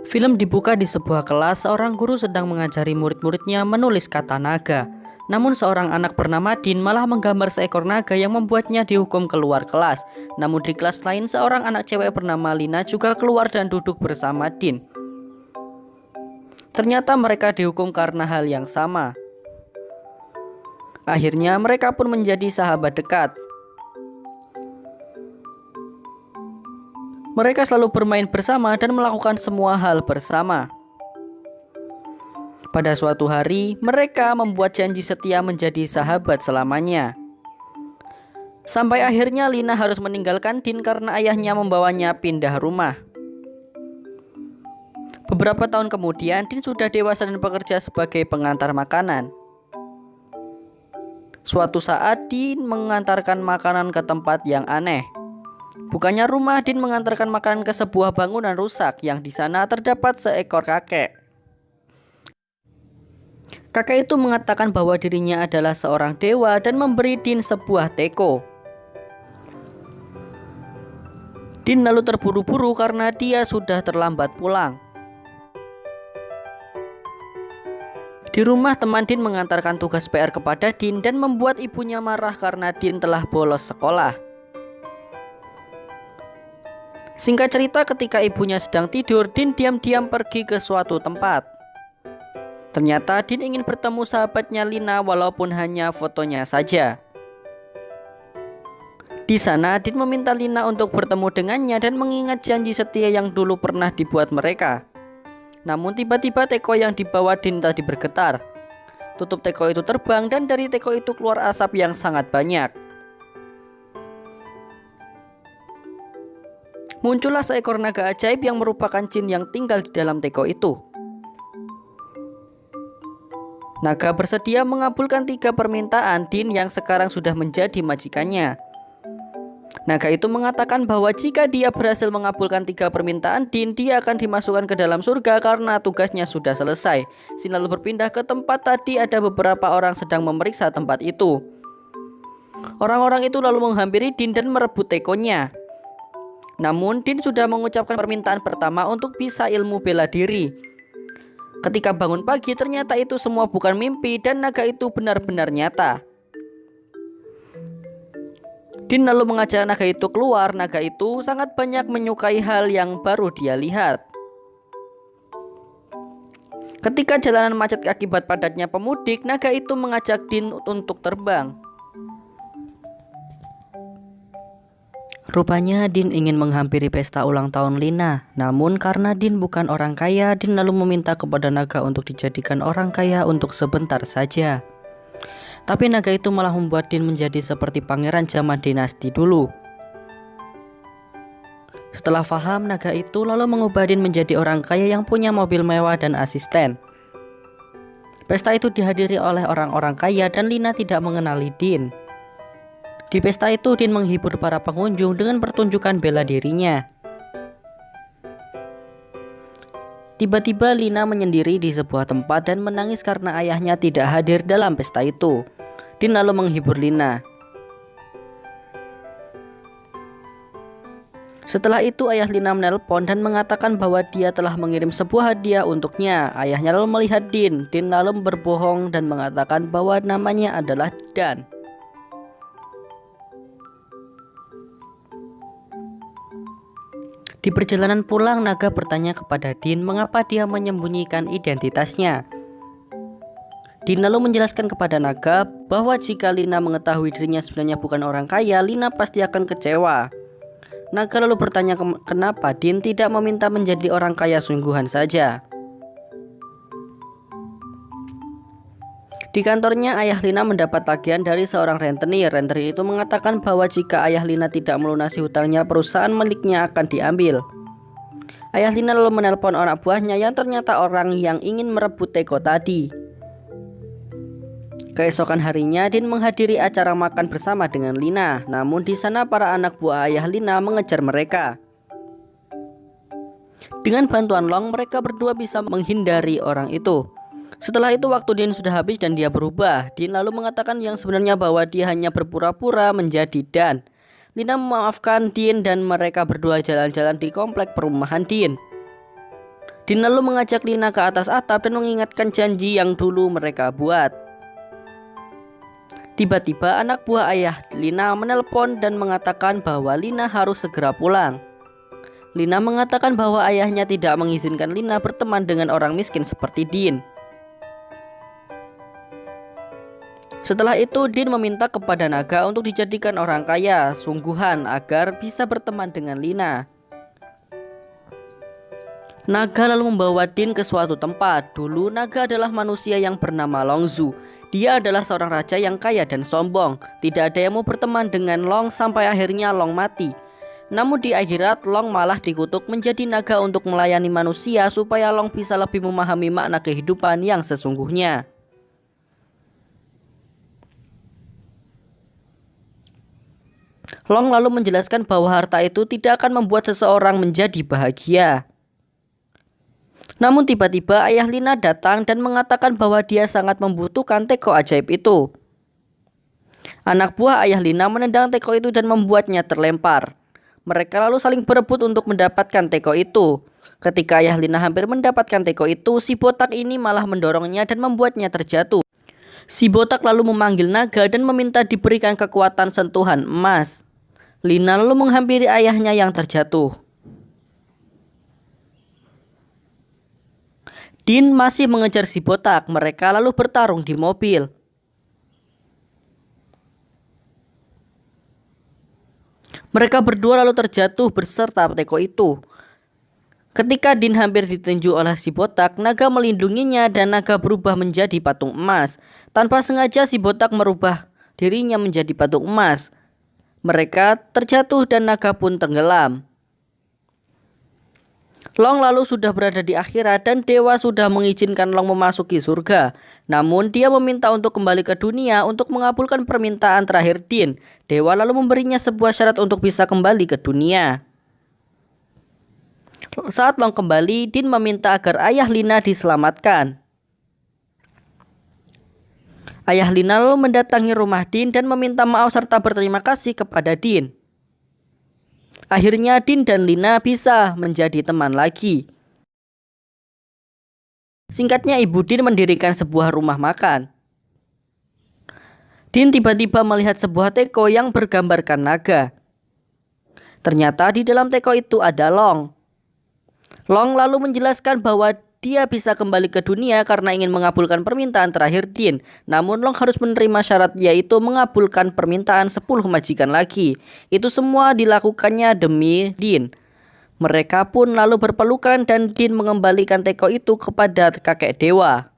Film dibuka di sebuah kelas. Seorang guru sedang mengajari murid-muridnya menulis kata naga. Namun seorang anak bernama Din malah menggambar seekor naga yang membuatnya dihukum keluar kelas. Namun di kelas lain, seorang anak cewek bernama Lina juga keluar dan duduk bersama Din. Ternyata mereka dihukum karena hal yang sama. Akhirnya mereka pun menjadi sahabat dekat. Mereka selalu bermain bersama dan melakukan semua hal bersama. Pada suatu hari, mereka membuat janji setia menjadi sahabat selamanya. Sampai akhirnya Lina harus meninggalkan Din karena ayahnya membawanya pindah rumah. Beberapa tahun kemudian, Din sudah dewasa dan bekerja sebagai pengantar makanan. Suatu saat, Din mengantarkan makanan ke tempat yang aneh. Bukannya rumah, Din mengantarkan makanan ke sebuah bangunan rusak yang di sana terdapat seekor kakek. Kakek itu mengatakan bahwa dirinya adalah seorang dewa dan memberi Din sebuah teko. Din lalu terburu-buru karena dia sudah terlambat pulang. Di rumah, teman Din mengantarkan tugas PR kepada Din dan membuat ibunya marah karena Din telah bolos sekolah. Singkat cerita, ketika ibunya sedang tidur, Din diam-diam pergi ke suatu tempat. Ternyata Din ingin bertemu sahabatnya Lina walaupun hanya fotonya saja. Di sana, Din meminta Lina untuk bertemu dengannya dan mengingat janji setia yang dulu pernah dibuat mereka. Namun tiba-tiba teko yang dibawa Din tadi bergetar. Tutup teko itu terbang dan dari teko itu keluar asap yang sangat banyak. Muncullah seekor naga ajaib yang merupakan jin yang tinggal di dalam teko itu. Naga bersedia mengabulkan 3 permintaan Din yang sekarang sudah menjadi majikannya. Naga itu mengatakan bahwa jika dia berhasil mengabulkan 3 permintaan Din, dia akan dimasukkan ke dalam surga karena tugasnya sudah selesai. Sin lalu berpindah ke tempat tadi. Ada beberapa orang sedang memeriksa tempat itu. Orang-orang itu lalu menghampiri Din dan merebut tekonya. Namun Din sudah mengucapkan permintaan pertama untuk bisa ilmu bela diri. Ketika bangun pagi, ternyata itu semua bukan mimpi dan naga itu benar-benar nyata. Din lalu mengajak naga itu keluar. Naga itu sangat banyak menyukai hal yang baru dia lihat. Ketika jalanan macet akibat padatnya pemudik, naga itu mengajak Din untuk terbang. Rupanya Din ingin menghampiri pesta ulang tahun Lina. Namun karena Din bukan orang kaya, Din lalu meminta kepada naga untuk dijadikan orang kaya untuk sebentar saja. Tapi naga itu malah membuat Din menjadi seperti pangeran zaman dinasti dulu. Setelah paham, naga itu lalu mengubah Din menjadi orang kaya yang punya mobil mewah dan asisten. Pesta itu dihadiri oleh orang-orang kaya dan Lina tidak mengenali Din. Di pesta itu Din menghibur para pengunjung dengan pertunjukan bela dirinya. Tiba-tiba Lina menyendiri di sebuah tempat dan menangis karena ayahnya tidak hadir dalam pesta itu. Din lalu menghibur Lina. Setelah itu ayah Lina menelpon dan mengatakan bahwa dia telah mengirim sebuah hadiah untuknya. Ayahnya lalu melihat Din. Din lalu berbohong dan mengatakan bahwa namanya adalah Dan. Di perjalanan pulang, naga bertanya kepada Din mengapa dia menyembunyikan identitasnya. Din lalu menjelaskan kepada naga bahwa jika Lina mengetahui dirinya sebenarnya bukan orang kaya, Lina pasti akan kecewa. Naga lalu bertanya kenapa Din tidak meminta menjadi orang kaya sungguhan saja. Di kantornya, ayah Lina mendapat tagihan dari seorang rentenir. Rentenir itu mengatakan bahwa jika ayah Lina tidak melunasi hutangnya, perusahaan miliknya akan diambil. Ayah Lina lalu menelpon anak buahnya yang ternyata orang yang ingin merebut teko tadi. Keesokan harinya, Din menghadiri acara makan bersama dengan Lina. Namun di sana para anak buah ayah Lina mengejar mereka. Dengan bantuan Long, mereka berdua bisa menghindari orang itu. Setelah itu waktu Din sudah habis dan dia berubah. Din lalu mengatakan yang sebenarnya bahwa dia hanya berpura-pura menjadi Dan. Lina memaafkan Din dan mereka berdua jalan-jalan di komplek perumahan Din. Din lalu mengajak Lina ke atas atap dan mengingatkan janji yang dulu mereka buat. Tiba-tiba anak buah ayah Lina menelpon dan mengatakan bahwa Lina harus segera pulang. Lina mengatakan bahwa ayahnya tidak mengizinkan Lina berteman dengan orang miskin seperti Din. Setelah itu Din meminta kepada naga untuk dijadikan orang kaya sungguhan agar bisa berteman dengan Lina. Naga lalu membawa Din ke suatu tempat. Dulu naga adalah manusia yang bernama Longzu. Dia adalah seorang raja yang kaya dan sombong. Tidak ada yang mau berteman dengan Long sampai akhirnya Long mati. Namun di akhirat Long malah dikutuk menjadi naga untuk melayani manusia supaya Long bisa lebih memahami makna kehidupan yang sesungguhnya. Long lalu menjelaskan bahwa harta itu tidak akan membuat seseorang menjadi bahagia. Namun tiba-tiba ayah Lina datang dan mengatakan bahwa dia sangat membutuhkan teko ajaib itu. Anak buah ayah Lina menendang teko itu dan membuatnya terlempar. Mereka lalu saling berebut untuk mendapatkan teko itu. Ketika ayah Lina hampir mendapatkan teko itu, si botak ini malah mendorongnya dan membuatnya terjatuh. Si botak lalu memanggil naga dan meminta diberikan kekuatan sentuhan emas. Lina lalu menghampiri ayahnya yang terjatuh. Din masih mengejar si botak. Mereka lalu bertarung di mobil. Mereka berdua lalu terjatuh berserta teko itu. Ketika Din hampir ditinju oleh si botak, naga melindunginya dan naga berubah menjadi patung emas. Tanpa sengaja si botak merubah dirinya menjadi patung emas. Mereka terjatuh dan naga pun tenggelam. Long lalu sudah berada di akhirat dan dewa sudah mengizinkan Long memasuki surga. Namun dia meminta untuk kembali ke dunia untuk mengabulkan permintaan terakhir Din. Dewa lalu memberinya sebuah syarat untuk bisa kembali ke dunia. Saat Long kembali, Din meminta agar ayah Lina diselamatkan. Ayah Lina lalu mendatangi rumah Din dan meminta maaf serta berterima kasih kepada Din. Akhirnya Din dan Lina bisa menjadi teman lagi. Singkatnya Ibu Din mendirikan sebuah rumah makan. Din tiba-tiba melihat sebuah teko yang bergambarkan naga. Ternyata di dalam teko itu ada Long. Long lalu menjelaskan bahwa dia bisa kembali ke dunia karena ingin mengabulkan permintaan terakhir Din. Namun Long harus menerima syarat, yaitu mengabulkan permintaan 10 majikan lagi. Itu semua dilakukannya demi Din. Mereka pun lalu berpelukan dan Din mengembalikan teko itu kepada kakek dewa.